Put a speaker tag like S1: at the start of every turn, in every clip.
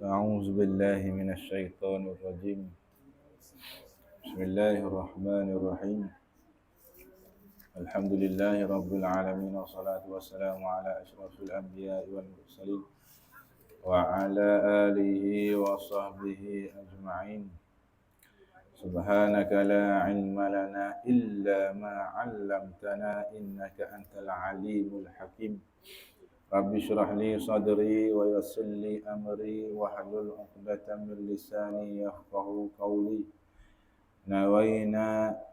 S1: أعوذ بالله من الشيطان الرجيم. بسم الله الرحمن الرحيم. الحمد لله رب العالمين والصلاة والسلام على أشرف الأنبياء والمرسلين وعلى آله وصحبه أجمعين. سبحانك لا علم لنا إلا ما علمتنا إنك أنت العليم الحكيم. رب اشرح لي صدري ويسر لي أمري واحلل عقدة من لساني يفقهوا قولي. نوينا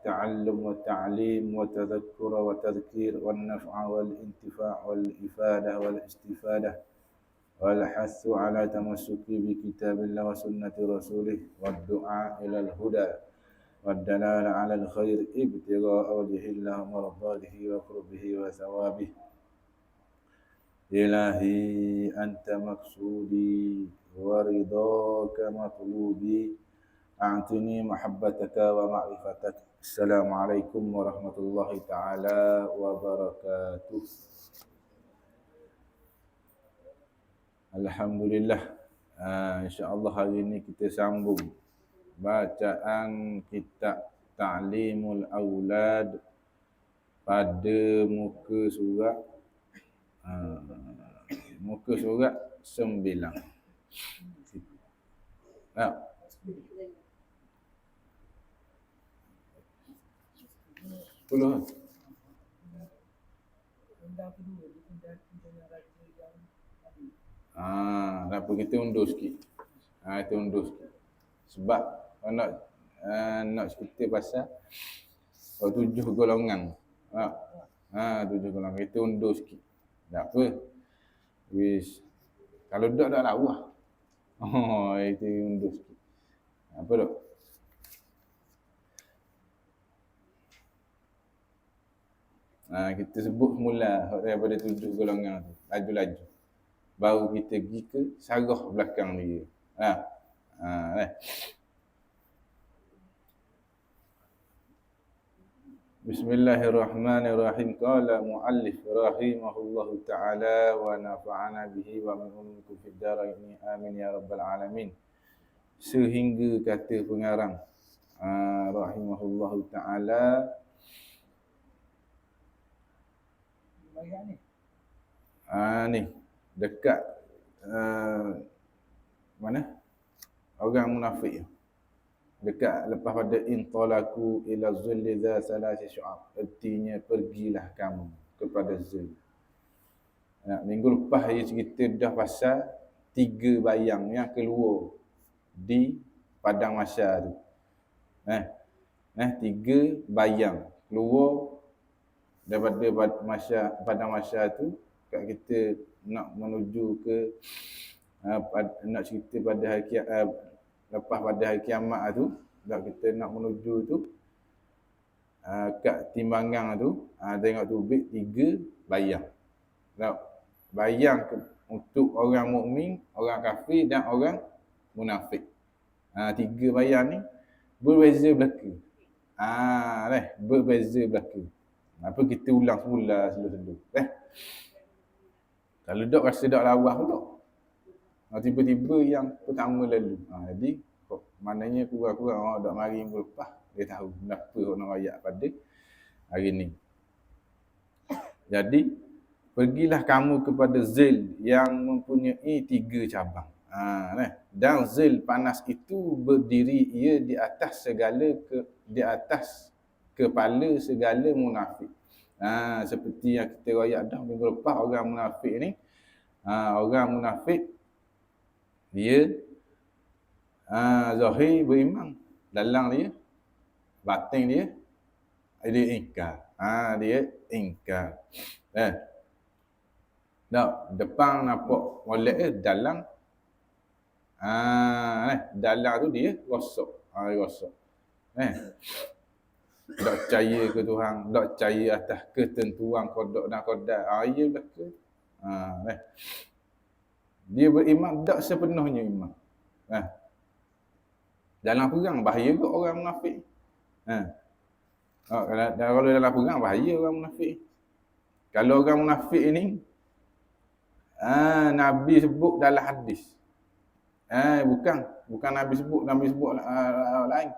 S1: تعلم وتعليم وتذكر وتذكير والنفع والانتفاع والإفادة والاستفادة والحث على تمسك بكتاب الله وسنة رسوله والدعاء إلى الهدى والدلالة على الخير ابتغاء وجه الله مرضاته وقربه وثوابه. إلهي أنت مقصودي ورضاك مطلوبي أعطني محبتك ومعرفتك. السلام عليكم warahmatullahi taala wabarakatuh. Alhamdulillah. InsyaAllah hari ini kita sambung bacaan kitab Ta'limul Aulad pada muka surat 9. Puluh. Kenapa kita undur sikit? Kita undur sikit. Sebab nak cerita pasal 7 golongan. 7 golongan. Kita undur sikit. Tak apa. Kalau tak lawa. Itu undur sikit. Apa tak? Kita sebut semula daripada 7 golongan tu. Laju-laju. Baru kita pergi ke sarah belakang dia. Bismillahirrahmanirrahim. Qala muallif rahimahullahu ta'ala wa nafa'ana bihi wa min ulumikum fid dharain amin ya rabbal alamin. Sehingga kata pengarang rahimahullahu ta'ala ni dekat mana orang munafik dekat lepas pada intalaku ila zulli dha salasi syu'ab, artinya pergilah kamu kepada zul. Minggu lepas saya cerita dah pasal 3 bayang yang keluar di padang mahsyar tu. 3 bayang keluar daripada padang mahsyar tu. Kat kita nak menuju ke nak cerita pada hari lepas pada hari kiamat tu, kat kita nak menuju tu kat timbangan tu, tengok tu bit 3 bayang. Bayang untuk orang mukmin, orang kafir dan orang munafik. 3 bayang ni berbeza belaka. Berbeza belaka. Apa kita ulang semula selu-selu. Kalau dok rasa dok lawas pula. Tiba-tiba yang pertama lalu. Jadi maknanya kurang-kurang orang dok mari minggu lepas, dia tahu kenapa orang royak pada hari ni. Jadi pergilah kamu kepada zil yang mempunyai 3 cabang. Dan zil panas itu berdiri ia di atas kepala segala munafik. Seperti yang kita royak dah minggu lepas, orang munafik ni orang munafik dia zahir beriman, dalam dia batin dia ingkar. Dia ingkar. Depan nampak molek dalam dalam tu dia rosak. Tak percaya ke Tuhan, tak percaya atas ketentuan qada dan qadar. Ia belaka. Dia beriman tak sepenuhnya iman. Dalam perang bahaya ke orang munafik. Kalau dalam perang bahaya orang munafik. Kalau orang munafik ni Nabi sebut dalam hadis. Bukan Nabi sebut lain.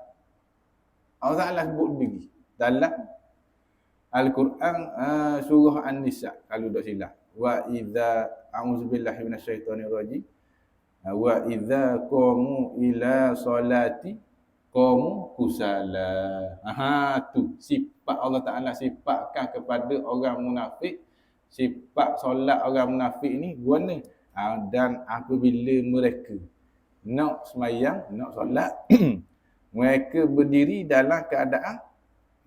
S1: Allah Ta'ala sebut diri dalam Al-Quran, surah An-Nisa kalau tak silap. Wa idza a'udzubillahi minasyaitonirrajim. Wa idza qamu ila salati qamu kusala. Tu sifat Allah Ta'ala sifatkan kepada orang munafik. Sifat solat orang munafik ni guna. Dan apabila mereka nak semayang, nak solat, mereka berdiri dalam keadaan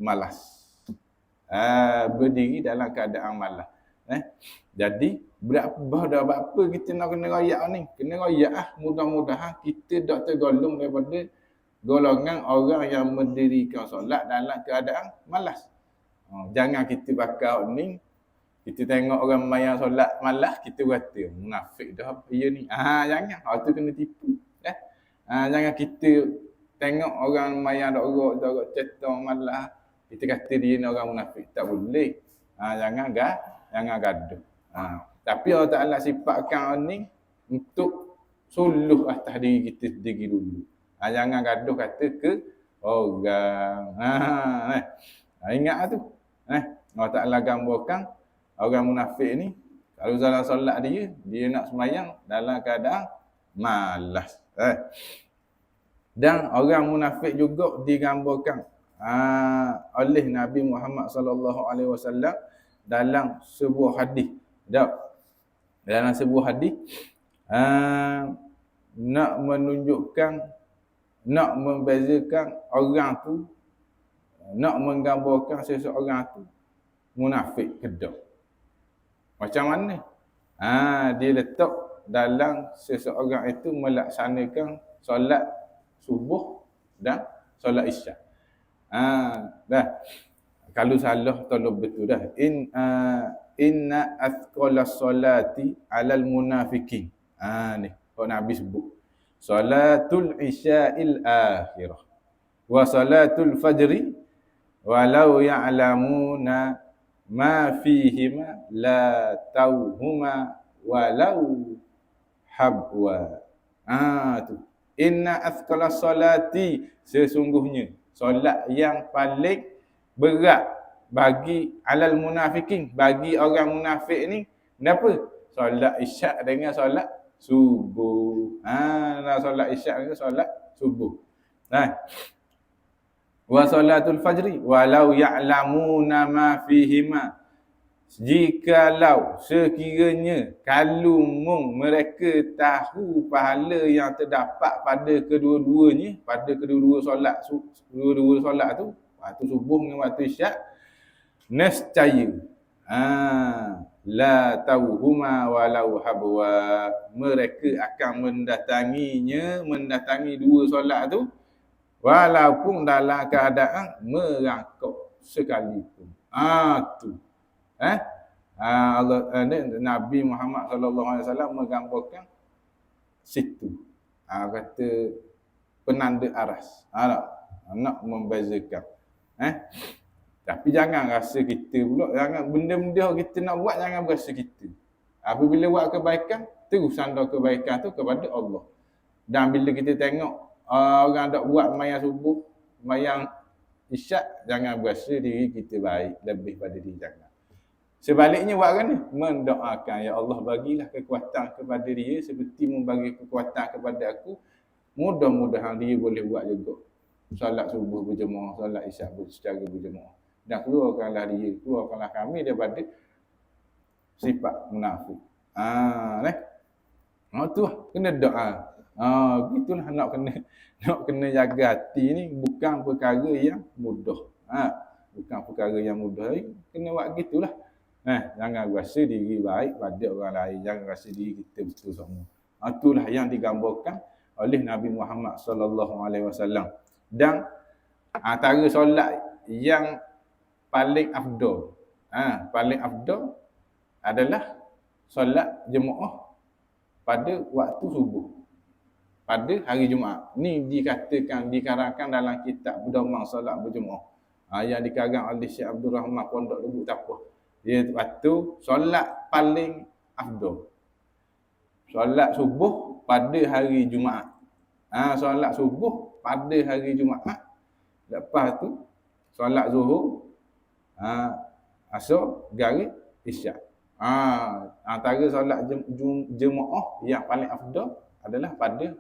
S1: malas. Berdiri dalam keadaan malas. Jadi apa kita nak kena royak ni? Kena royak mudah-mudahan kita tak tergolong daripada golongan orang yang mendirikan solat dalam keadaan malas. Jangan kita bakal ni, kita tengok orang mayang solat malas, kita kata munafik dah apa dia ni. Jangan, tu kena tipu. Jangan kita tengok orang mayang dok cetong malas, kita kata dia ni orang munafik. Tak boleh. Jangan gaduh. Tapi Allah Ta'ala sifatkan ni untuk suluh atas diri kita sendiri dulu. Jangan gaduh kata ke orang. Ingat tu. Allah Ta'ala gambarkan orang munafik ni, kalau dalam solat dia nak semayang dalam keadaan malas. Dan orang munafik juga digambarkan oleh Nabi Muhammad sallallahu alaihi wasallam dalam sebuah hadis. Dalam sebuah hadis nak menunjukkan, nak membezakan orang tu, nak menggambarkan seseorang tu munafik ke tak. Macam mana? Dia letak dalam seseorang itu melaksanakan solat subuh dan solat isyak. Dah. Kalau salah tolong betul dah. Inna athqalas salati 'alal munafiqin. Ni kok Nabi sebut. Salatul isya'il akhirah wa salatul fajri walau ya'lamuna ma fihima la tauhuma walau habwa. Tu. Inna athqalas salati, sesungguhnya solat yang paling berat bagi alal munafikin, bagi orang munafik ni, kenapa? Solat isyak dengan solat subuh. Solat isyak dengan solat subuh. Wa salatul fajri walau ya'lamuna ma fihima, jikalau sekiranya kalau mereka tahu pahala yang terdapat pada kedua-duanya, pada kedua-dua solat tu, waktu subuh dengan waktu isyak, nescaya la tauhuma walau habwa, mereka akan mendatangi dua solat tu walaupun dalam keadaan merangkak sekalipun. Tu Nabi Muhammad sallallahu alaihi wasallam menggambarkan situ. Kata penanda aras. Nak membezakan. Tapi jangan rasa kita pula, jangan benda-benda kita nak buat, jangan berasa kita. Apabila buat kebaikan, terus sandar kebaikan tu kepada Allah. Dan bila kita tengok orang tak buat mayang subuh, mayang isyak, jangan berasa diri kita baik lebih pada diri, jangan. Sebaliknya buat kan? Mendoakan, ya Allah bagilah kekuatan kepada dia seperti membagi kekuatan kepada aku. Mudah-mudahan dia boleh buat juga solat subuh berjemaah, solat isyak secara berjemaah. Dan keluarkanlah kami daripada sifat munafik. Tu lah, kena doa. Gitulah nak kena jaga hati ni, bukan perkara yang mudah. Bukan perkara yang mudah. Kena buat gitulah. Jangan rasa diri baik pada orang lain, jangan rasa diri kita betul semua. Itulah yang digambarkan oleh Nabi Muhammad sallallahu alaihi wasallam. Dan antara solat yang paling afdal, adalah solat jemaah pada waktu subuh, pada hari Jumaat. Ni dikarangkan dalam kitab Pedoman Solat Berjemaah, yang dikarang oleh Syekh Abdul Rahman Pondok Lubuk Tapah. Dia waktu solat paling afdal, solat subuh pada hari Jumaat. Solat subuh pada hari Jumaat. Lepas tu solat zuhur, asar, maghrib, isyak. Antara solat jemaah yang paling afdal adalah pada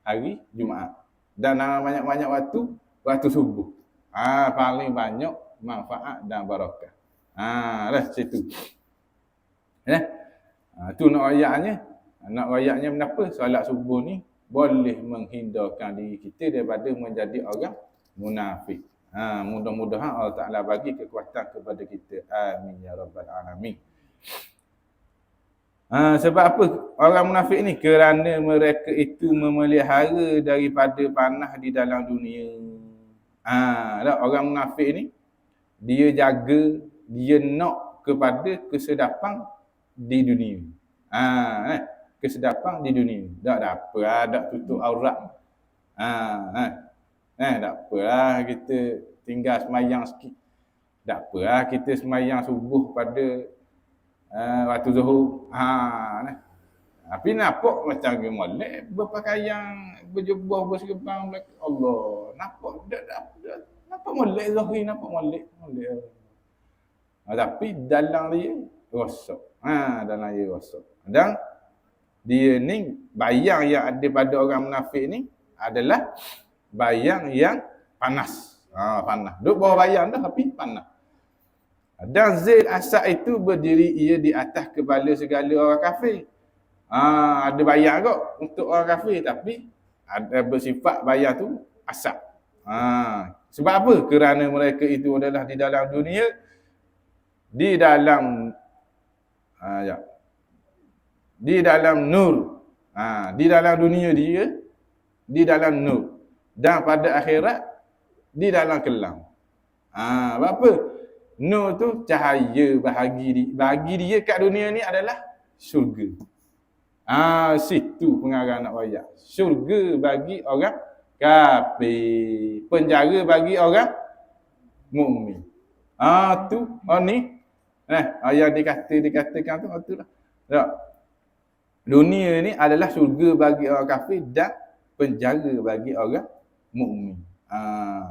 S1: hari Jumaat. Dan banyak-banyak waktu subuh. Paling banyak manfaat dan barakah. Dah situ. Tu nak ayatnya. Nak ayatnya kenapa? Solat subuh ni boleh menghindarkan diri kita daripada menjadi orang munafik. Mudah-mudahan Allah Ta'ala bagi kekuatan kepada kita. Amin ya rabbal alamin. Sebab apa orang munafik ni? Kerana mereka itu memelihara daripada panah di dalam dunia. Orang munafik ni dia jaga, dia nak kepada kesedapan di dunia. Kesedapan di dunia. Tak apa lah, tak tutup aurat. Tak apa lah kita tinggal semayang sikit. Tak apa lah kita semayang subuh pada waktu zuhur. Tapi nampak macam dia molek, berpakaian, berjubah, berserban belakang. Allah, nampak molek zahir, nampak molek. Tapi dalam dia rosak. Dalam dia rosak. Dan dia ni bayang yang ada pada orang munafik ni adalah bayang yang panas. Panas. Duk bawah bayang dah tapi panas. Dan zil asad itu berdiri ia di atas kepala segala orang kafir. Ada bayang kot untuk orang kafir tapi ada bersifat bayang tu asad. Sebab apa? Kerana mereka itu adalah di dalam dunia, di dalam di dalam nur. Di dalam dunia dia di dalam nur, dan pada akhirat di dalam kelam. Apa? Nur tu cahaya bagi dia kat dunia ni adalah syurga. Situ pengarang nak wayak. Syurga bagi orang kafir, penjara bagi orang mukmin. Ni yang dikatakan tu lah. Tak. Dunia ni adalah syurga bagi orang kafir dan penjara bagi orang mukmin.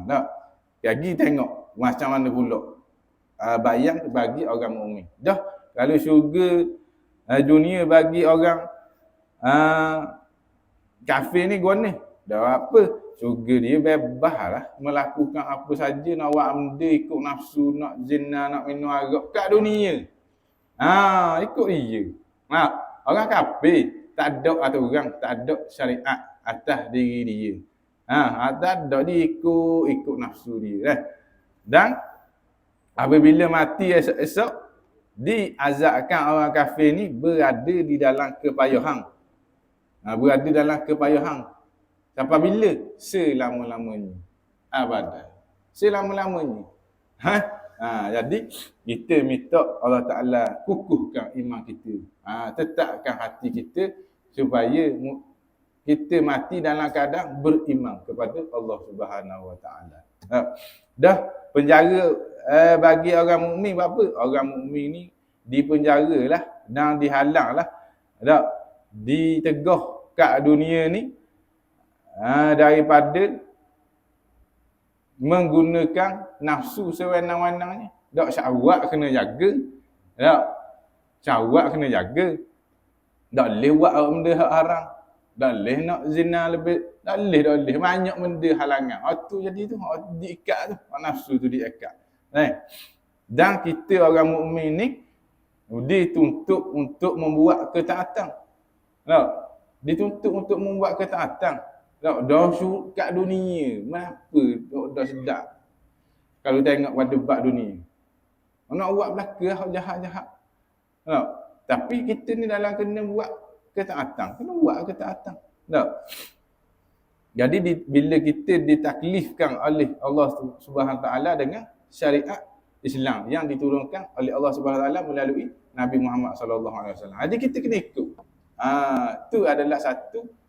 S1: Tak. Lagi tengok macam mana pula bayang bagi orang mukmin. Dah kalau syurga dunia bagi orang kafir ni guna. Dah apa? Syurga dia bebas lah melakukan apa saja, nak buat benda ikut nafsu, nak zina, nak minum arak kat dunia. Ikut dia. Orang kafir tak ada aturan, tak ada syariat atas diri dia. Tak ada, dia ikut nafsu dia. Dan apabila mati esok-esok, diazabkan orang kafir ni berada di dalam kepayahan. Berada dalam kepayahan. Sampai bila? Selama-lamanya. Abadan. Selama-lamanya. Jadi kita minta Allah Ta'ala kukuhkan iman kita. Tetapkan hati kita supaya kita mati dalam keadaan beriman kepada Allah Subhanahu Wa Ta'ala. Dah penjara bagi orang mukmin apa? Orang mukmin ni dipenjaralah dan dihalanglah. Dah ditegah kat dunia ni daripada menggunakan nafsu sewenang-wenangnya. Tak, syahwat kena jaga. Tak, syahwat kena jaga. Tak boleh buat benda hak haram. Tak boleh nak zina lebih. Tak boleh. Banyak benda halangan. Tu jadi tu, diikat tu. Nafsu tu diikat. Dan kita orang mukmin ni dituntut untuk membuat ketaatan. Tak, dituntut untuk membuat ketaatan. Dah syuruk kat dunia. Kenapa dah sedap kalau tengok pada bab dunia? Nak buat belaka jahat-jahat. Tapi kita ni dalam kena buat ketaatan. Kena buat ketaatan. Jadi bila kita ditaklifkan oleh Allah Subhanahu Wa Taala dengan syariat Islam yang diturunkan oleh Allah Subhanahu Wa Taala melalui Nabi Muhammad sallallahu alaihi wasallam. Jadi kita kena ikut. Tu adalah satu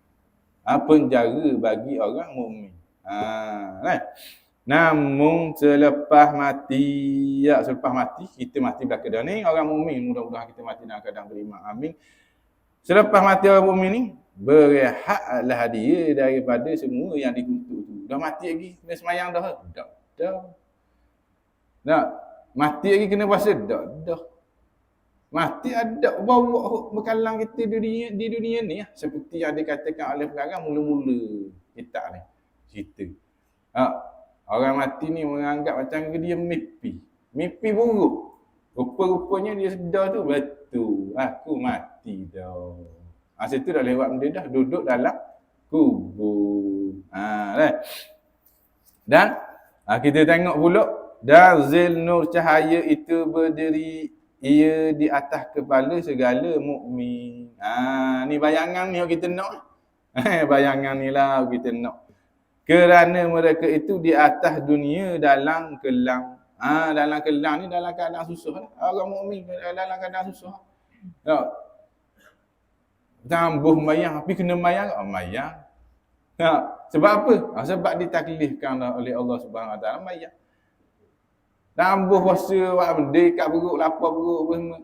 S1: penjara bagi orang mukmin. Namun selepas mati, kita mati belaka dah ni orang mukmin, mudah-mudahan kita mati dalam keadaan beriman. Amin. Selepas mati orang mukmin ni, berehatlah dia daripada semua yang dikutuk tu. Dah mati lagi kena semayang dah? Dah. Nak mati lagi kena puasa? Dah. Mati ada bawa bekalang kita di dunia ni seperti yang dikatakan oleh pengarang mula-mula kitab ni cerita. Orang mati ni menganggap macam dia mimpi buruk. Rupa-rupanya dia sedar tu betul aku mati dah. Situ dah lewat benda dah, duduk dalam kubur. Dan kita tengok pula Zil nur cahaya itu berdiri ia di atas kepala segala mukmin. Ni bayangan ni yang kita nak. Bayangan ni lah kita nak. Kerana mereka itu di atas dunia dalam kelam. Dalam kelam ni dalam keadaan susah lah. Orang mukmin dalam keadaan susah. Tambuh mayang, tapi kena mayang. Mayang. Sebab apa? Sebab ditaklifkan oleh Allah Subhanahu Wa Taala mayang. Tambuh puasa, buat benda, kat perut, lapar perut, apa semua.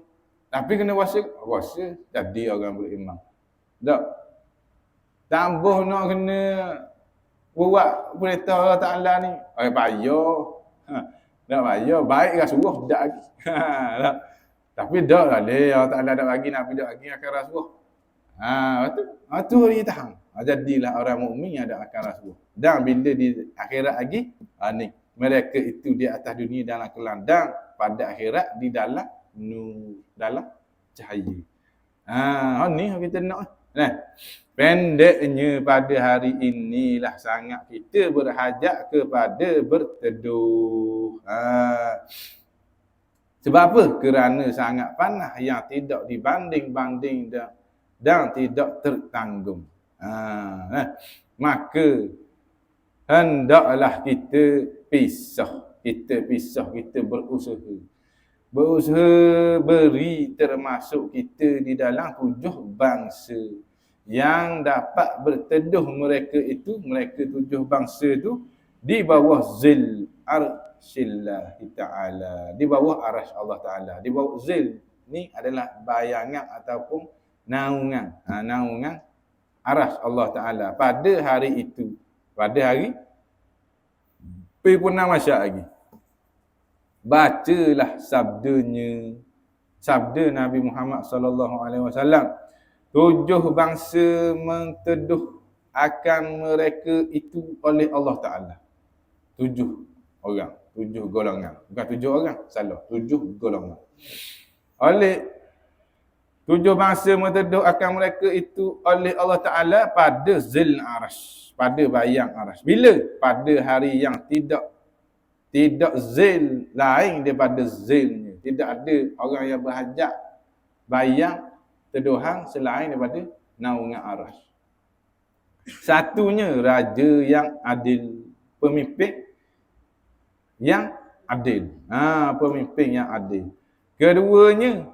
S1: Tapi kena puasa, jadi orang beriman. Tak. Tambuh nak kena buat perintah Allah Ta'ala ni. Bayar. Tak bayar, baik kan suruh, tak lagi. Tapi tak lah, Allah Ta'ala tak bagi, nak pergi tak bagi, akan rasuah. Betul. Itu dia tahan. Jadilah orang mukmin yang ada akan rasuah. Dan bila di akhirat lagi, ni. Mereka itu di atas dunia dalam kelam dan pada akhirat di dalam nur, dalam cahaya. Ni kita nak. Pendeknya pada hari inilah sangat kita berhajat kepada berteduh. Sebab apa? Kerana sangat panas yang tidak dibanding-banding dan tidak tertanggung. Maka hendaklah kita pisah, kita berusaha beri termasuk kita di dalam 7 bangsa yang dapat berteduh mereka 7 bangsa itu di bawah zil arsyillah ta'ala, di bawah arasy Allah Ta'ala. Di bawah zil ni adalah bayangan ataupun naungan, naungan arasy Allah Ta'ala pada hari itu, pada hari pernah masyak lagi. Bacalah sabda Nabi Muhammad sallallahu alaihi wasallam. 7 bangsa menteduh akan mereka itu oleh Allah Taala. 7 orang, 7 golongan. Bukan 7 orang, salah. 7 golongan. Oleh 7 bangsa menteduh akan mereka itu oleh Allah Taala pada zil arasy. Pada bayang arasy. Bila? Pada hari yang tidak zil lain daripada zilnya. Tidak ada orang yang berhajat bayang teduhan selain daripada naungan arasy. Satunya raja yang adil, pemimpin yang adil. Pemimpin yang adil. Keduanya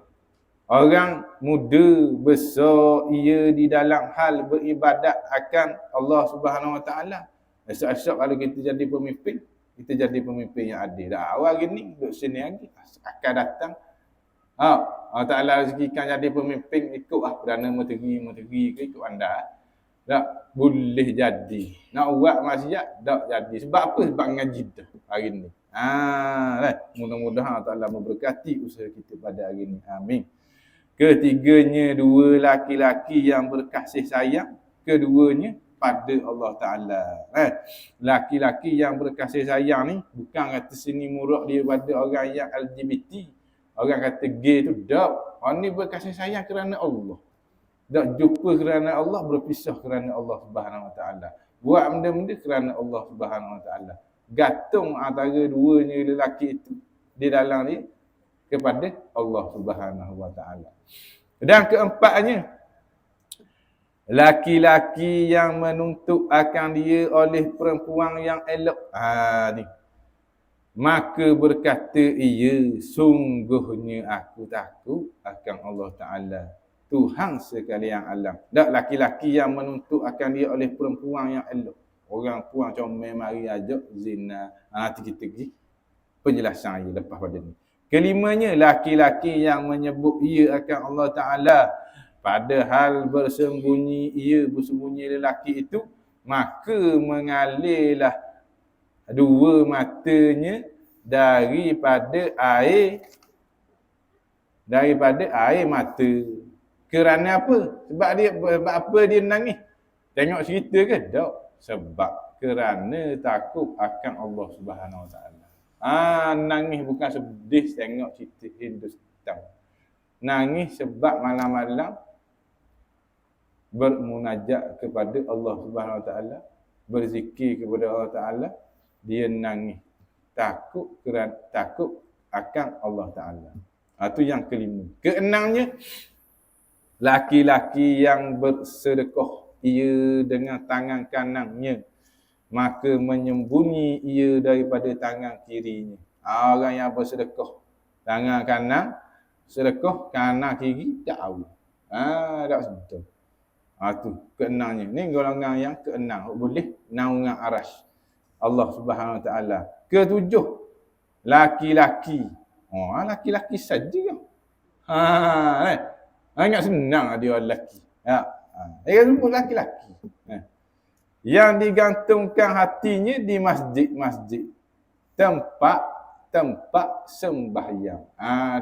S1: orang muda besar ia di dalam hal beribadat akan Allah Subhanahu Wa Taala. Esok-esok kalau kita jadi pemimpin, kita jadi pemimpin yang adil. Awal gini duduk sini lagi akan datang. Allah Taala rezekikan jadi pemimpin ikut Perdana Menteri ke ikut anda. Tak boleh jadi. Nak buat maksiat tak jadi. Sebab apa? Sebab ngaji dah hari ni. Mudah-mudahan Allah Taala memberkati usaha kita pada hari ni. Amin. Ketiganya 2 laki-laki yang berkasih sayang, keduanya pada Allah Ta'ala. Laki-laki yang berkasih sayang ni bukan kata sini murak dia pada orang yang LGBT. Orang kata gay tu tak. Orang ni berkasih sayang kerana Allah. Tak jumpa kerana Allah, berpisah kerana Allah Subhanahu Wa Ta'ala. Buat benda-benda kerana Allah Subhanahu Wa Ta'ala. Gantung antara duanya lelaki itu di dalam ni kepada Allah Subhanahu Wa Ta'ala. Dan keempatnya, laki-laki yang menuntut akan dia oleh perempuan yang elok. Ni. Maka berkata ia, sungguhnya aku takut akan Allah Ta'ala, Tuhan sekalian alam. Tak laki-laki yang menuntut akan dia oleh perempuan yang elok. Orang puan comel mari ajak zina. Tiki-tiki. Penjelasan ia lepas pada ni. Kelimanya, laki-laki yang menyebut ia akan Allah Ta'ala Padahal bersembunyi lelaki itu, maka mengalirlah dua matanya daripada air mata. Kerana apa? Sebab apa dia nangis? Tengok cerita ke? Tak. Sebab kerana takut akan Allah Subhanahu Wa Taala. Nangis bukan sedih tengok cerita Hindustan. Nangis sebab malam-malam bermunajat kepada Allah Subhanahu Wa Taala, berzikir kepada Allah Taala, dia nangis takut akan Allah Taala. Itu yang kelima. Keenamnya, laki-laki yang bersedekah ia dengan tangan kanannya, maka menyembunyi ia daripada tangan kirinya. Orang yang bersedekah tangan kanan, sedekah kanan kiri tak tahu. Tak sedar. Tu keenamnya. Ni golongan yang keenam, boleh naungan arasy Allah Subhanahu Wa Taala. Ketujuh, laki-laki. Laki-laki saja. Ingat senang dia lelaki. Dia sebut laki-laki. Yang digantungkan hatinya di masjid-masjid. Tempat sembahyang.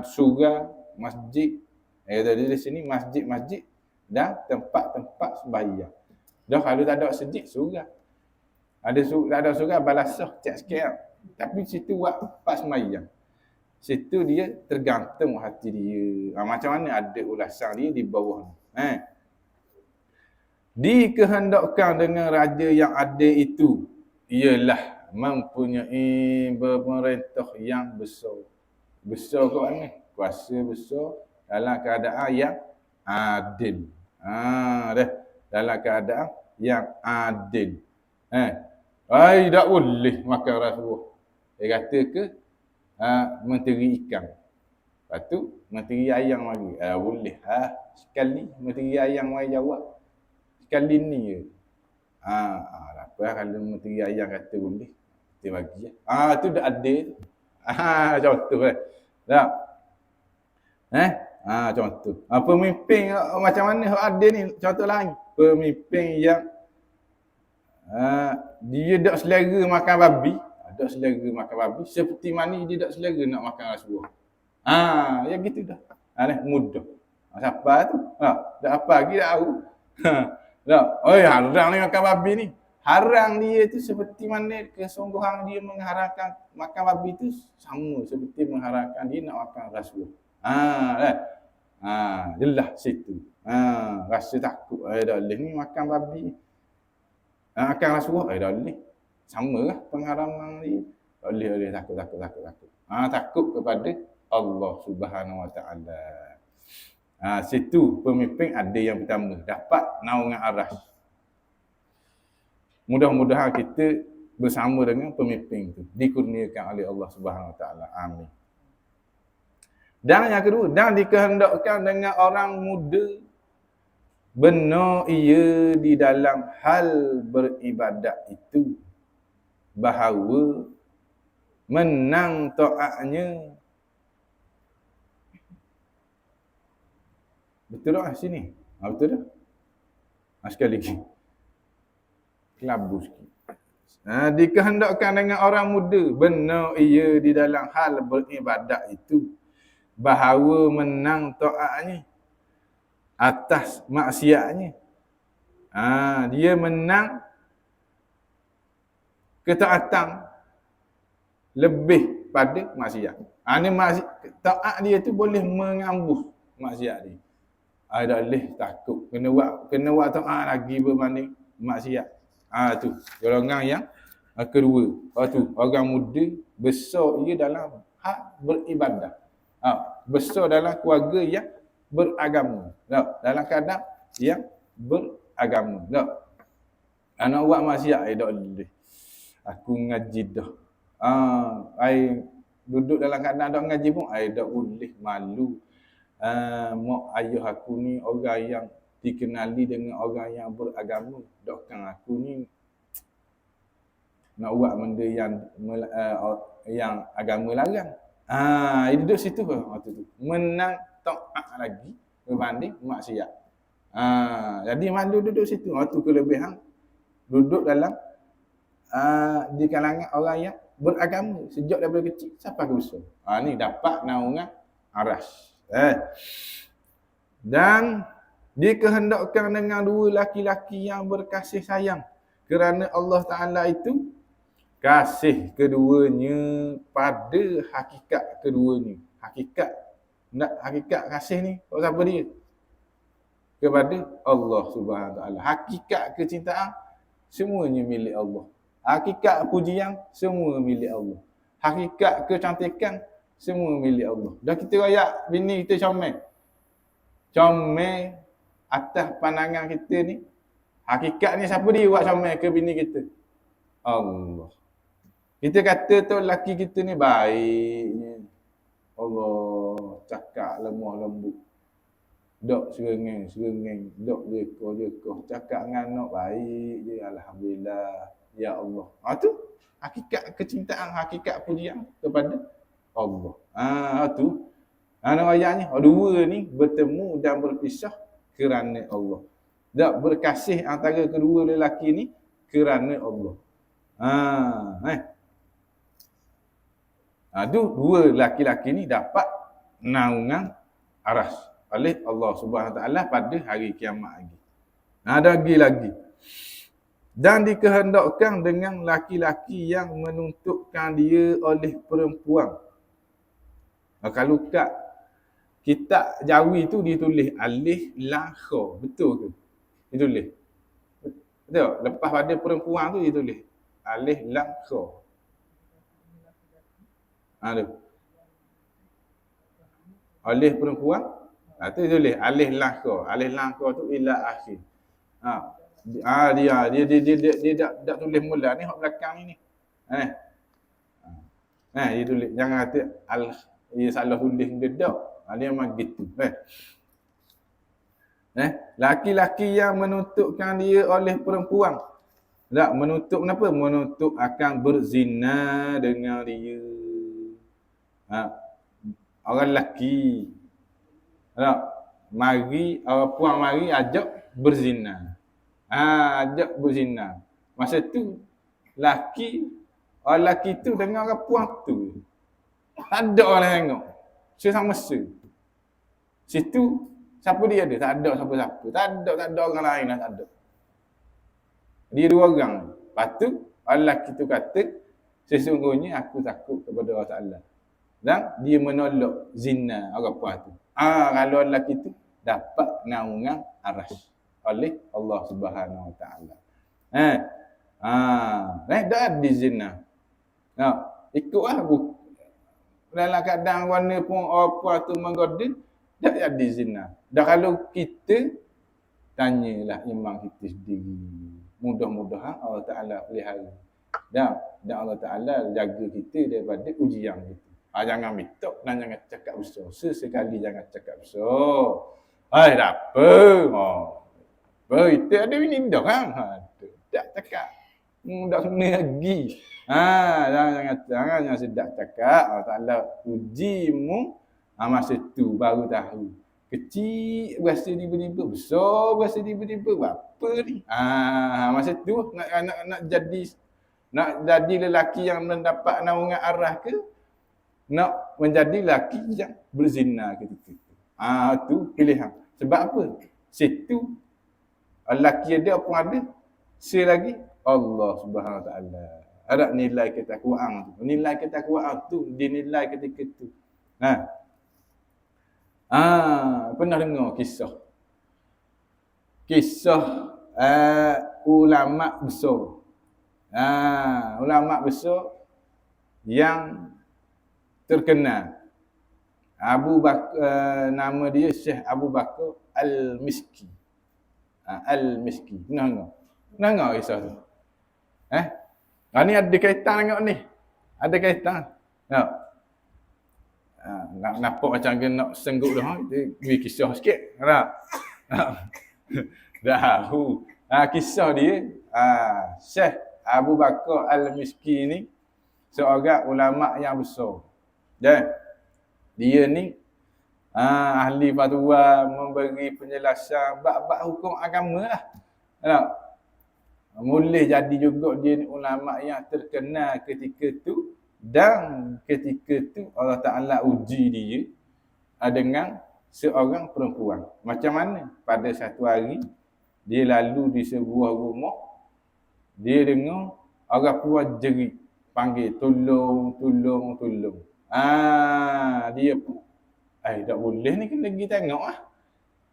S1: Surau, masjid. Dari sini masjid-masjid dan tempat-tempat sembahyang. Dah kalau tak ada masjid, surau. Tak ada surau, balasah cek sikit. Tapi situ buat tempat sembahyang. Situ dia tergantung hati dia. Macam mana ada ulasan dia di bawah ni. Dikehendakkan dengan raja yang adil itu ialah mempunyai pemerintah yang besar. Besar ke mana? Kuasa besar dalam keadaan yang adil. Dalam keadaan yang adil. Tak boleh makan rasuah. Dia kata ke menteri ikan. Lepas tu menteri ayam lagi. Boleh. Sekali menteri ayam mari jawab. Sekali ni je. Apa kalau menteri ayam kata boleh, kita bagi. Tu dah adil. Contoh lah. Tak? Contoh. Pemimpin macam mana adil ni? Contoh lain. Pemimpin yang dia tak selera makan babi. Tak selera makan babi. Seperti mana dia tak selera nak makan rasuah. Ya gitu dah. Mudah. Siapa tu? Tak apa lagi tak tahu. Tak. Haram ni makan babi ni. Haram dia tu seperti mana kesungguhan dia mengharamkan makan babi tu sama seperti mengharamkan dia nak makan rasuah. Jelas situ. Rasa takut. Tak boleh ni makan babi. Makan rasuah. Tak boleh. Sama lah pengharaman dia. Tak boleh takut. Takut kepada Allah Subhanahu Wa Taala. Situ pemimpin ada yang pertama, dapat naungan arasy. Mudah-mudahan kita bersama dengan pemimpin itu dikurniakan oleh Allah Subhanahu Wa Taala. Amin. Dan yang kedua, dan dikehendakkan dengan orang muda benar ia di dalam hal beribadat itu bahawa menang taatnya. Betul tak sini? Betul tak? Sekali lagi. Kelabu sikit. Dikehendakkan dengan orang muda benar ia di dalam hal beribadat itu bahawa menang taatnya atas maksiatnya. Dia menang ketaatan lebih pada maksiat. Taat dia tu boleh mengambuh maksiat dia. Tak boleh takut. Kena buat taat lagi berbanding maksiat. Tu golongan yang kedua. Tu orang muda besar ia dalam hak beribadah. Besar dalam keluarga yang beragama. Dalam keadaan yang beragama. Nak buat maksiat tak boleh. Aku ngaji dah. Duduk dalam keadaan tak ngaji pun tak boleh, malu. Mak ayah aku ni orang yang dikenali dengan orang yang beragama. Dokkan aku ni nak buat benda yang agama larang. Dia duduk situ tu. Menang taat lagi berbanding maksiat. Jadi mandu duduk situ. Itu kelebihan duduk dalam di kalangan orang yang beragama sejak daripada kecil sampai ke besar. Ni dapat naungan aras. Dan dikehendakkan dengan dua laki-laki yang berkasih sayang. Kerana Allah Ta'ala itu kasih keduanya pada hakikat keduanya. Hakikat kasih ni pada siapa dia? Kepada Allah Subhanahu Wa Ta'ala. Hakikat kecintaan semuanya milik Allah. Hakikat pujian semua milik Allah. Hakikat kecantikan semua milik Allah. Dah kita rayak bini kita comel. Comel atas pandangan kita ni. Hakikat ni siapa dia buat comel ke bini kita? Allah. Kita kata tu laki kita ni baiknya. Allah cakap lemah lembut. Dok serengeng, dok jeko. Cakap dengan anak baik je, alhamdulillah. Ya Allah. Tu hakikat kecintaan, hakikat pujian kepada Allah. Tu. Ayatnya dua ni bertemu dan berpisah kerana Allah. Tak berkasih antara kedua lelaki ni kerana Allah. Tu dua lelaki ni dapat naungan aras oleh Allah Subhanahu Wa Taala pada hari kiamat lagi. Ada lagi. Dan dikehendakkan dengan laki-laki yang menuntutkan dia oleh perempuan. Kalau kat kitab Jawi tu ditulis alif lam kha. Betul ke? Ditulis. Betul? Lepas pada perempuan tu ditulis alif lam kha. Tu. Alif perempuan. Tu ditulis alif lam kha. Alif lam kha tu ila akhir. Dia tak tulis mula ni hak belakang ni. Dia tulis jangan kata dia salah tulis dedak. Dia memang gitu. Laki-laki yang menuntutkan dia oleh perempuan. Tak menuntut kenapa? Menuntut akan berzina dengan dia. Orang lelaki. Tak puan mari ajak berzina. Ajak berzina. Masa tu orang lelaki tu dengan orang puan tu. Tak ada orang tengok. Sama-sama. Situ siapa dia ada? Tak ada siapa-siapa. Tak ada orang lain lah, tak ada. Dia dua orang. Lepas tu orang lelaki tu kata, sesungguhnya aku takut kepada Allah Ta'ala. Dan dia menolak zina orang puan tu. Kalau orang lelaki tu dapat naungan aras oleh Allah Subhanahu Wa Taala. Dah di zina. Ikutlah dalam keadaan warna pun apa tu menggoda, dah jadi zina. Dah kalau kita tanyalah imam kita sendiri. Mudah-mudahan Allah Taala pelihara. Dan Allah Taala jaga kita daripada ujian itu. Jangan mitok dan jangan cakap besar. Sesekali jangan cakap besar. Tak apa. Itu ada bini dah kan? Tak cakap. Tak kena lagi. Jangan sedap cakap. Allah Ta'ala ujimu. Masa tu baru tahu. Kecil berasa tiba-tiba. Besar berasa tiba-tiba. Apa ni? Masa tu nak jadi lelaki yang mendapat naungan arah ke? Nak menjadi lelaki yang berzina ketika itu. Tu pilihan. Sebab apa? Situ lelaki ada apa ada? Selagi Allah Subhanahu Wa Taala. Ada nilai ketakwaan tu. Nilai ketakwaan tu dinilai ketika tu. Pernah dengar kisah ulama besar. Ulama besar yang terkenal. Nama dia Syekh Abu Bakar Al-Miski. Al-Miski. Pernah dengar kisah tu? Ni ada kaitan dengan ni. Ada kaitan. Nak nampak macam nak senggup dah. Kita beri kisah sikit. Dahu. Kisah dia. Syekh Abu Bakar Al-Miski ni seorang ulama yang besar. Dia ni Ahli fatwa memberi penjelasan bab-bab hukum agama lah. Tak? Boleh jadi juga dia ni ulama yang terkenal ketika tu, dan ketika tu Allah Ta'ala uji dia dengan seorang perempuan. Macam mana? Pada satu hari dia lalu di sebuah rumah, dia dengar orang perempuan jerit panggil tolong, tolong, tolong. Dia pun tak boleh ni, kena pergi tengok lah.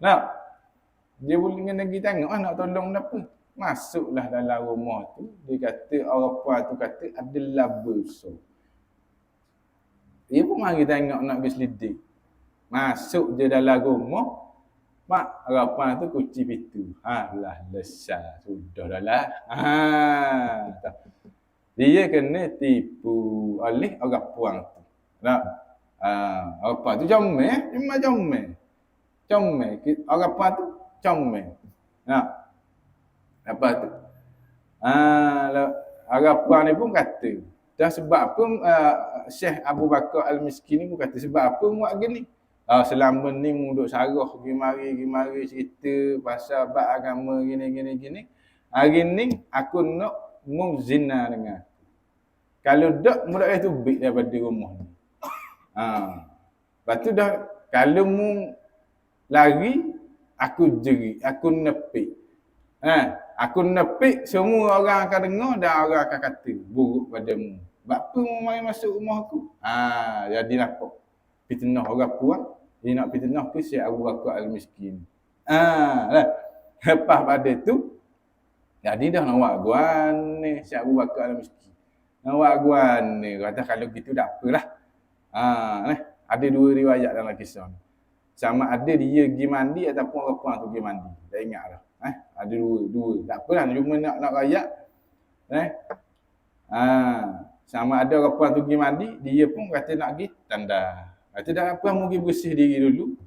S1: Nak? Dia boleh kena pergi tengok lah, nak tolong apa. Masuklah dalam rumah tu. Dia kata, orang puan tu kata adalah bersa. Dia pun mari tengok nak pergi selidik. Masuk je dalam rumah. Mak, orang puan tu kunci pintu. Lah, lesah. Sudah dah lah. Dia kena tipu oleh orang puan tu. Tak? Orang puan tu comel. Memang comel. Comel. Orang puan tu comel. Tak? Lepas tu, orang puan ni pun kata, dah sebab apa Syekh Abu Bakar Al-Miskin ni pun kata, sebab apa buat gini? Selama ni duduk sarah, gimari cerita pasal bab agama gini. Hari ni aku nak zina dengan aku. Kalau tak, mudah tu bik daripada rumah ni. Lepas tu dah, kalau mu lari, aku jerit, aku nepik. Aku nepik, semua orang akan dengar dan orang akan kata buruk padamu. Sebab apa mu mari masuk rumah aku? Jadi nampak fitnah orang puan, dia nak fitnah ke Syekh Abu Bakar Al-Miskin. Lepas pada tu, jadi dah nak buat guan ni Syekh Abu Bakar Al-Miskin. Nak buat guan ni, kata kalau gitu tak apalah. Ada dua riwayat dalam kisah ni. Sama ada dia pergi mandi ataupun orang puan tu pergi mandi. Tak ingat lah. Ada dua. Tak apalah, cuma nak rakyat. Sama ada orang puan tu pergi mandi, dia pun kata nak pergi tanda. Kata dah apa, mau pergi bersih diri dulu.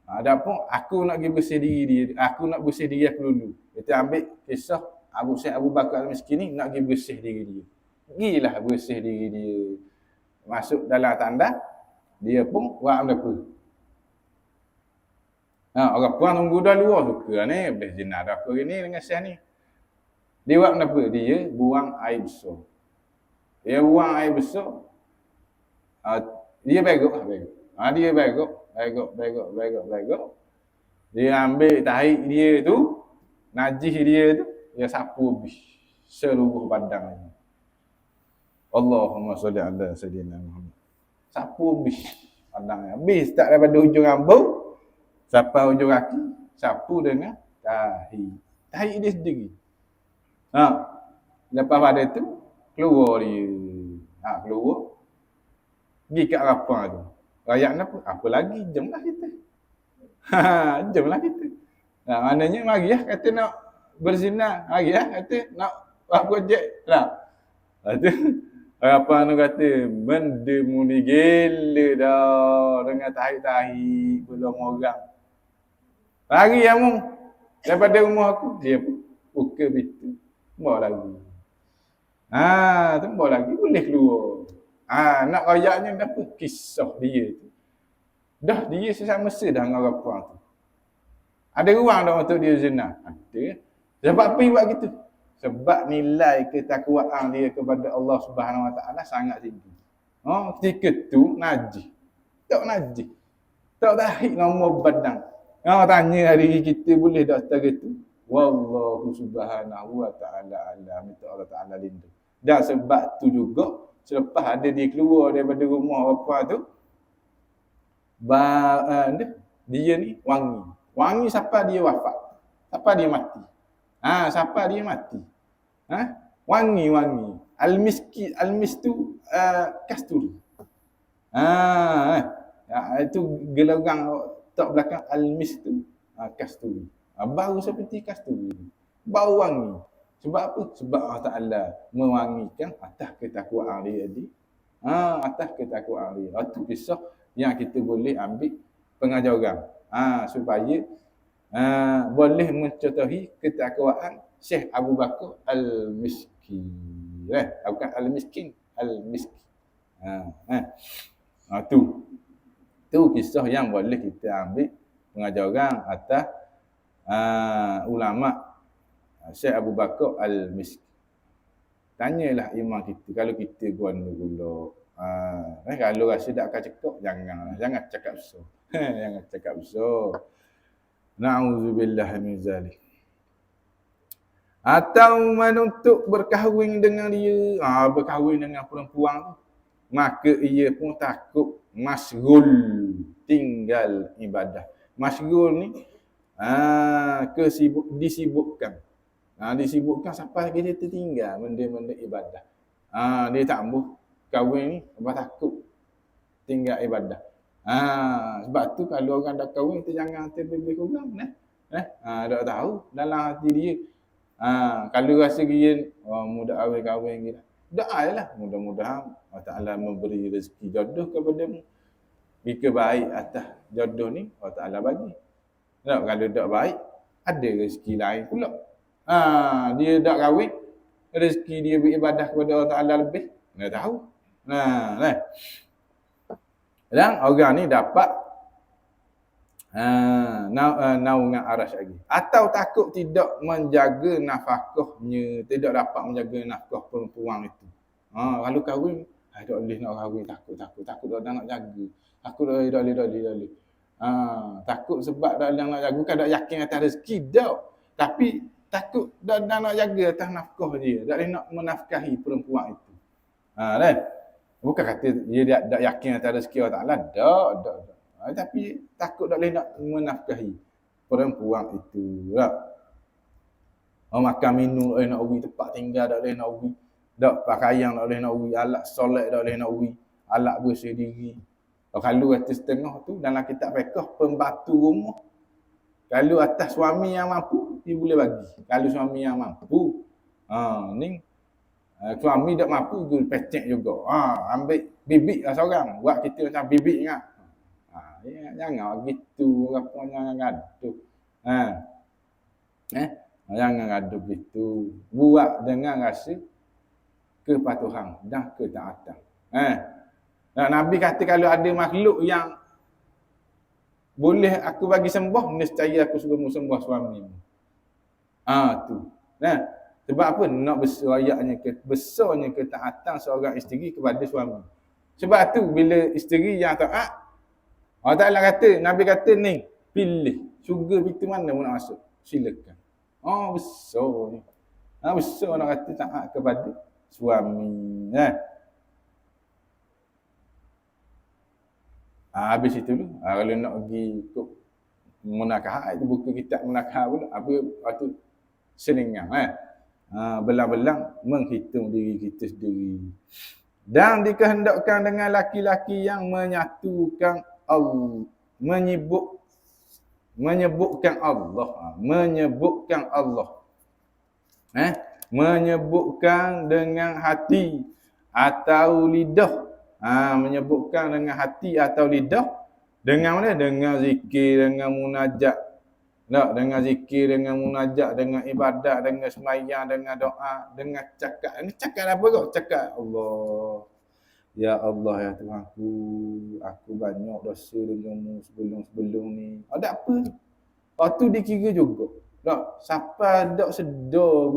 S1: Ada pun aku nak pergi bersih diri aku nak bersih diri aku dulu. Kita ambil kisah Syekh Abu Bakar Al-Miskin ni nak pergi bersih diri dia. Pergilah bersih diri dia. Masuk dalam tanda, dia pun buat apa? Orang puan tunggu dah luar suka ni, boleh zina dah apa ni dengan Syekh ni. Dia buat apa? Dia buang air besar. Dia buang air besar. Dia begok. Dia begok. Dia ambil tahi dia tu, najis dia tu, dia sapu habis seluruh badan ni. Allahumma salli ala sayyidina Muhammad. Sapu habis badan. Habis tak daripada hujung rambut sampai hujung kaki, sapu dengan tahi. Tahi dia sendiri. Lepas pada tu, keluar dia. Keluar. Pergi kat rapang tu. Rakyat apa? Apa lagi? Jemlah kita. Jemlah kita. Maknanya marilah kata nak berzina. Marilah kata nak buat projek. Lepas tu, rapang tu kata, benda mu ni gila dah. Dengan tahi-tahi belum orang. Lari kamu daripada rumah aku. Dia pun buka pintu. Bawa lagi. Tu bawa lagi boleh keluar. Nak rayaknya apa? Kisah dia tu. Dah dia sesama dah dengan orang puan tu. Ada ruang dah untuk dia zina? Ada. Sebab apa dia buat gitu? Sebab nilai ketakwaan dia kepada Allah Subhanahu Wa Taala sangat tinggi. Ketika tu najis. Tak najis. Tak tahik nombor badan. Tanya hari kita boleh tak setara tu? Wallahu Subhanahu Wa Taala alam. Minta Allah Taala lindung. Dan sebab tu juga selepas ada dia keluar daripada rumah apa tu, dia ni wangi. Wangi siapa dia wafat? Siapa dia mati? Siapa dia mati? Wangi. Al-mis tu kasturi. Itu gelarang tak belakang al-mis tu kasturi. Bau seperti kasturi. Bau wangi. Sebab apa? Sebab Allah Ta'ala mewangikan atas ketakwaan dia tadi. Atas ketakwaan dia. Itu kisah yang kita boleh ambil pengajaran. Supaya boleh mencontohi ketakwaan Syekh Abu Bakar Al-Miskin. Bukan Al-Miskin, Al-Miskin. Tu. Itu kisah yang boleh kita ambil pengajaran atas ulama Syekh Abu Bakar Al-Miski. Tanyalah imam kita kalau kita gula. Kalau rasa tak akan cakap, jangan cakap besar. Jangan cakap besar. Na'udzubillah min zalik. Atau menuntut berkahwin dengan dia, berkahwin dengan perempuan tu, maka ia pun takut masghul tinggal ibadah. Masghul ni disibukkan. Disibukkan sampai dia tertinggal benda-benda ibadah. Dia tak ambuh kahwin ni sebab takut tinggal ibadah. Sebab tu kalau orang dah kahwin tu jangan terlebih kurang tak tahu dalam hati dia. Kalau rasa dia mudah kahwin gitu. Doa lah, mudah-mudahan Allah Taala memberi rezeki jodoh kepadamu. Jika baik atas jodoh ni Allah Taala bagi. Kalau tak baik ada rezeki lain pula. Dia tak kahwin, rezeki dia beribadah kepada Allah Taala lebih. Tak tahu. Dan orang ni dapat naungan aras lagi. Atau takut tidak menjaga nafkahnya, tidak dapat menjaga nafkah perempuan itu. Kalau kahwin, tak boleh nak kahwin, takut tak nak jaga. Takut tak boleh. Takut sebab tak nak jaga, bukan tak yakin atas rezeki dah. Tapi takut tak nak jaga atas nafkah dia, tak boleh nak menafkahi perempuan itu. Bukan kata dia tak yakin atas rezeki Allah Taala, tak. Tapi takut tak boleh nak menafkahi perempuan itu. Makan minum tak boleh nak uri, tempat tinggal tak boleh nak uri, pakaian tak boleh nak uri, alat solat tak boleh nak uri, alat bersih diri. Kalau atas setengah tu dalam kitab fiqh pembatu rumah, kalau atas suami yang mampu dia boleh bagi. Kalau suami yang mampu, suami tak mampu dia pecek juga. Ambil bibik lah seorang, buat kita macam bibik ingat. Jangan gitu, orang pun jangan gaduh. Jangan gaduh gitu. Buat dengan rasa kepatuhan dan ketaatan. Nabi kata kalau ada makhluk yang boleh aku bagi sembah, nescaya aku suruh sembah suamimu. Tu. Sebab apa? Nak besarnya ketaatan seorang isteri kepada suami. Sebab tu bila isteri yang taat, Allah Ta'ala kata, Nabi kata ni, pilih syurga pintu mana mu nak masuk. Silakan. Besar ni. Besar nak kata taat kepada suami. Habis itu dulu. Kalau nak pergi ikut munakahat, itu buku kitab munakahat pula. Itu seningan. Belang-belang menghitung diri kita sendiri. Dan dikehendakkan dengan laki-laki yang menyatukan Allah, menyebutkan Allah, menyebutkan dengan hati atau lidah, menyebutkan dengan hati atau lidah, dengan mana? Dengan zikir, dengan munajat, dengan zikir, dengan munajat, dengan ibadat, dengan sembahyang, dengan doa, dengan cakap. Ini cakap apa kau? Cakap Allah. Ya Allah, ya Tuhanku, aku banyak dosa denganmu sebelum ni. Ada apa? Tu dikira juga. Siapa tak sedar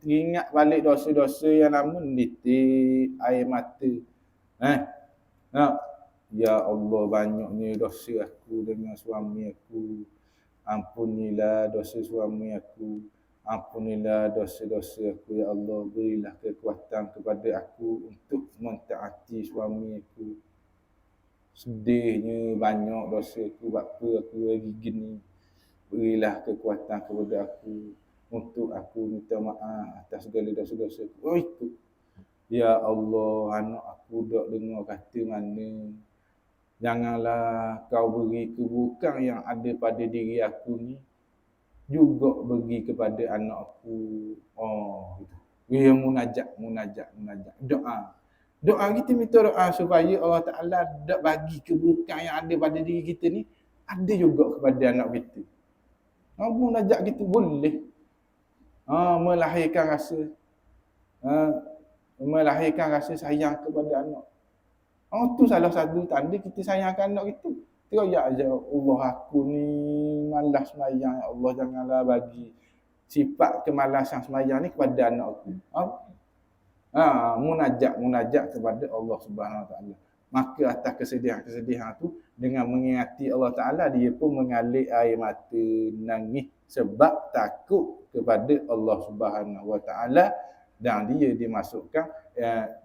S1: ingat balik dosa-dosa yang lama, nitik air mata. Ya Allah, banyaknya dosa aku dengan suami aku. Ampunilah dosa suami aku. Ampunilah dosa-dosa aku, ya Allah. Berilah kekuatan kepada aku untuk mentaati suami aku. Sedihnya banyak dosa aku, apa aku lagi gini. Berilah kekuatan kepada aku untuk aku minta maaf atas segala dosa-dosa aku. Itu. Ya Allah, anak aku dok dengar kata mana. Janganlah kau beri keburukan yang ada pada diri aku ni juga bagi kepada anak aku. Gitu. Dia munajat. Doa kita minta doa supaya Allah Ta'ala tak bagi keburukan yang ada pada diri kita ni ada juga kepada anak kita. Munajat kita boleh melahirkan rasa sayang kepada anak. Tu salah satu tanda kita sayangkan anak kita. Teroyak aja, Allah aku ni malas sembahyang, ya Allah janganlah bagi sifat kemalasan sembahyang ni kepada anak aku. Munajat kepada Allah Subhanahu Wa Taala. Maka atas kesedihan-kesedihan tu, dengan mengingati Allah Taala, dia pun mengalir air mata nangis sebab takut kepada Allah Subhanahu Wa Taala, dan dia dimasukkan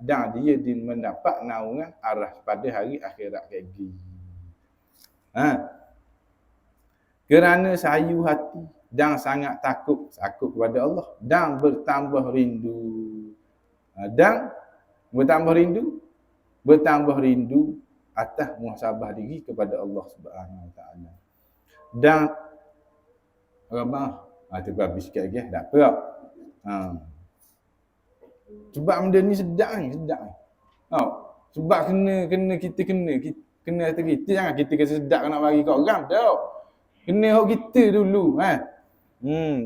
S1: dan dia mendapat naungan arah pada hari akhirat lagi. Kerana sayu hati dan sangat takut kepada Allah dan bertambah rindu. Dan bertambah rindu atas muhasabah diri kepada Allah Subhanahu Wa Taala. Dan tu habis sikit lagi, tak apa. Sebab benda ni sedap ni. Sebab kena kita kena hati kita, jangan kita kata sedap nak bagi kat orang, tak. Kena hak kita dulu,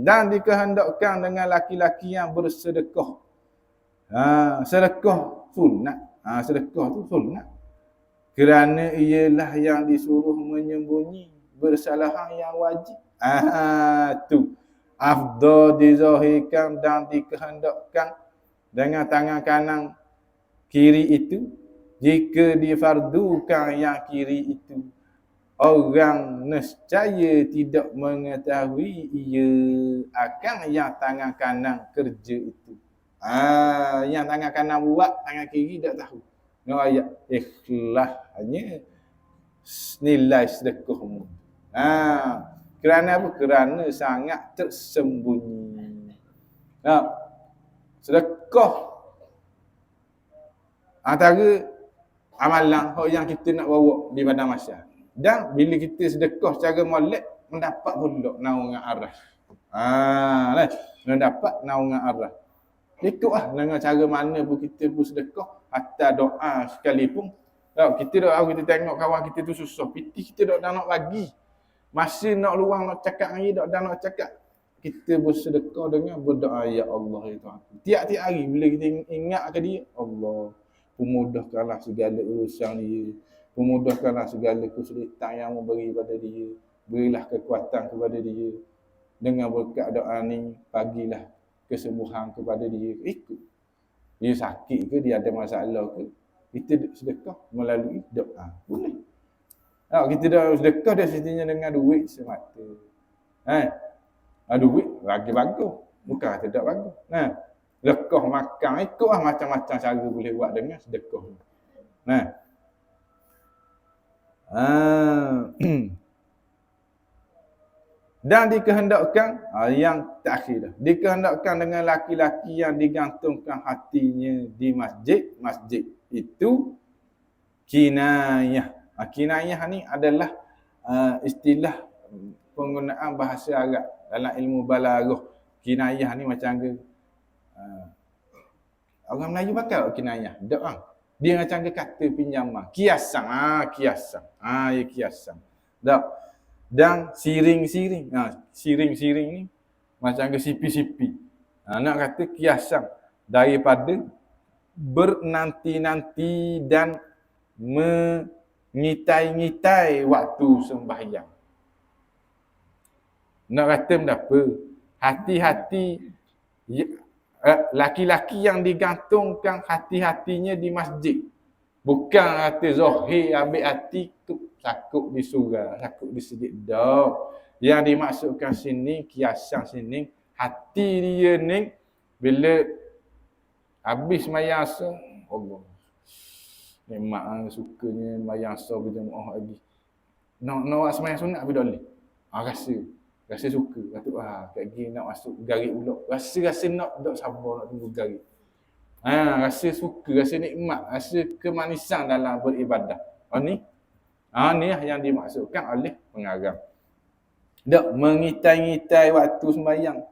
S1: Dan dikehendakkan dengan laki-laki yang bersedekah. Sedekah sunat. Sedekah tu sunat. Kerana ialah yang disuruh menyembunyi bersalahan yang wajib. Tu. Afdal dizahirkan dan dikehendakkan dengan tangan kanan kiri itu. Jika difardukan yang kiri itu, orang nescaya tidak mengetahui ia akan yang tangan kanan kerja itu. Yang tangan kanan buat, tangan kiri tak tahu. Ni ayat ikhlas hanya nilai sedekahmu. Kerana apa? Kerana sangat tersembunyi. Sedekah antara amalan yang kita nak bawa di padang mahsyar. Dan bila kita sedekah secara molek, mendapat pula naungan arah. Mendapat naungan arah. Ikutlah dengan cara mana pun kita pun sedekah, hatta doa sekalipun. Kita tengok kawan kita tu susah, piti kita dah nak bagi. Masa nak luang nak cakap dengan dia, dah nak cakap. Kita bersedekah dengan berdoa, ya Allah ya Tuhan. Tiap-tiap hari bila kita ingat ke dia, Allah, pemudahkanlah segala urusan dia. Pemudahkanlah segala kesulitan yang memberi pada dia. Berilah kekuatan kepada dia. Dengan berkat doa ni, bagilah kesembuhan kepada dia. Ikut. Dia sakit ke, dia ada masalah ke, kita sedekah melalui doa. Boleh. Kita dah sedekah dah sestinya dengan duit semata. Duit bagi bagus. Bukan kata tak bagus. Sedekah makan, ikutlah macam-macam cara boleh buat dengan sedekah. Dan dikehendakkan, yang terakhir dah, dikehendakkan dengan laki-laki yang digantungkan hatinya di masjid itu kinayah. Kinayah ni adalah istilah penggunaan bahasa Arab dalam ilmu balaghah. Kinayah ni macam ke orang Melayu pakai kinayah, tak bang? Dia macam ke kata pinjaman, kiasan. Kiasan. Ya kiasan. Tak. Dan siring-siring. Siring-siring ni macam ke sipi-sipi. Nak kata kiasan daripada bernanti-nanti dan mengitai-ngitai waktu sembahyang. Nak kata apa? Hati-hati laki-laki yang digantungkan hati-hatinya di masjid. Bukan kata zahir ambil hati tu sakut di surga, sakut di masjid. Dah. Yang dimaksudkan sini, kiasan sini, hati dia ni bila habis sembahyang asar, Allah. Memang sukanya sembahyang asar berjemaah lagi. Nak buat sembahyang sunat tapi boleh. Rasa suka. Kata kat gini nak masuk garis pula. Rasa nak tak sabar nak tunggu garis. Rasa suka, rasa nikmat, rasa kemanisan dalam beribadah. Ni yang dimaksudkan oleh pengarang. Tak mengitai-ngitai waktu sembahyang.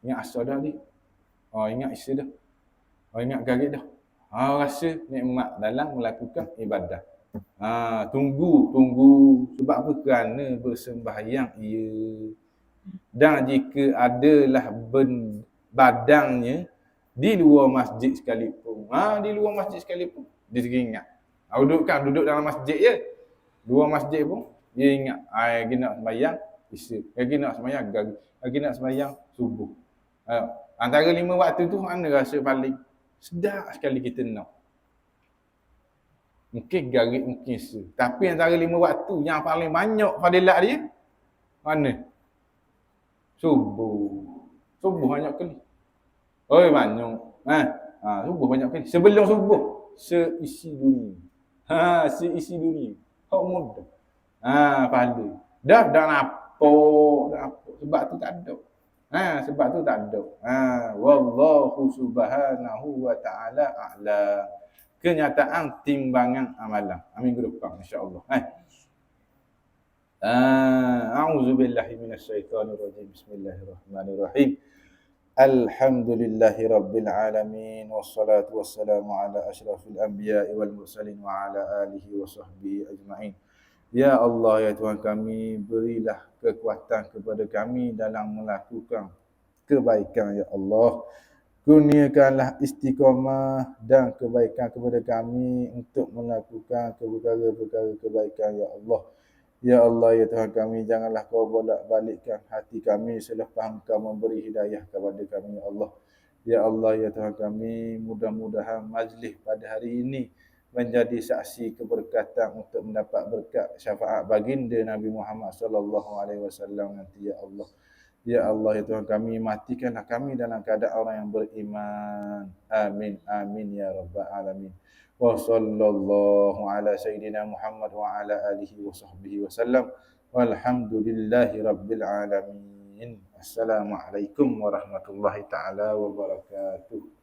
S1: Ingat asar dah ni. Ingat isya dah. Ingat garis dah. Rasa nikmat dalam melakukan ibadah. Tunggu. Sebab apa? Kerana bersembahyang ia. Dan jika adalah badangnya di luar masjid sekalipun. Di luar masjid sekalipun. Dia teringat. Duduk dalam masjid je. Dua masjid pun dia ingat lagi nak sembahyang isya, lagi nak sembahyang lagi nak sembahyang subuh. Antara 5 waktu tu mana rasa paling sedap sekali kita nak. Mungkin garik, mungkin isya. Tapi antara 5 waktu yang paling banyak fadilat dia mana? Subuh. Subuh banyak kali. Oi banyak. Subuh banyak kali. Sebelum subuh seisi dunia. Seisi dunia. Hak mudah. Pahala. Dah nampak. Sebab tu tak ada. Sebab tu tak ada. Wallahu subhanahu wa ta'ala a'lam. Kenyataan timbangan amalan. Minggu depan insya-Allah. A'udzubillahi minasyaitonirrajim. Bismillahirrahmanirrahim. Alhamdulillahi rabbil alamin wassalatu wassalamu ala asyrafil anbiya'i wal mursalin wa ala alihi wa sahbihi ajma'in. Ya Allah, ya Tuhan kami, berilah kekuatan kepada kami dalam melakukan kebaikan, ya Allah. Kurniakanlah istiqamah dan kebaikan kepada kami untuk melakukan perkara-perkara kebaikan, ya Allah. Ya Allah, ya Tuhan kami, janganlah kau bolak-balikkan hati kami selepas Engkau memberi hidayah kepada kami, ya Allah. Ya Allah, ya Tuhan kami, mudah-mudahan majlis pada hari ini menjadi saksi keberkatan untuk mendapat berkat syafaat baginda Nabi Muhammad sallallahu alaihi wasallam nanti, ya Allah. Ya Allah, ya Tuhan kami, matikanlah kami dalam keadaan orang yang beriman. Amin, amin ya rabbal alamin. Wa sallallahu ala sayyidina Muhammad wa ala alihi wa sahbihi wasallam. Walhamdulillahi rabbil alamin. Assalamualaikum warahmatullahi taala wabarakatuh.